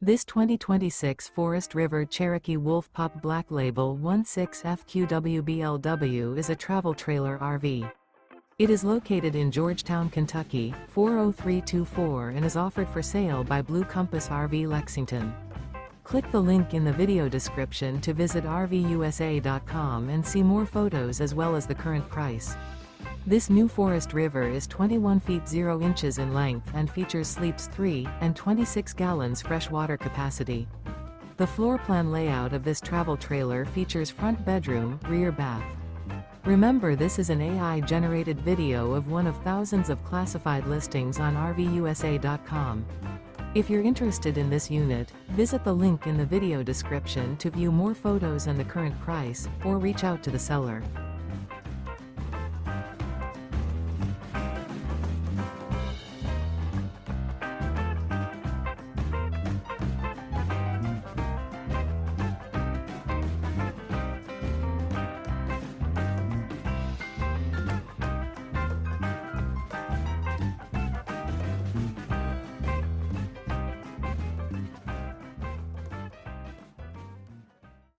This 2026 Forest River Cherokee Wolf Pup Black Label 16FQWBLW is a travel trailer RV. It is located in Georgetown, Kentucky, 40324 and is offered for sale by Blue Compass RV Lexington. Click the link in the video description to visit RVUSA.com and see more photos as well as the current price. This new Forest River is 21 feet 0 inches in length and features sleeps 3 and 26 gallons fresh water capacity. The floor plan layout of this travel trailer features front bedroom, rear bath. Remember, this is an AI-generated video of one of thousands of classified listings on RVUSA.com. If you're interested in this unit, visit the link in the video description to view more photos and the current price, or reach out to the seller.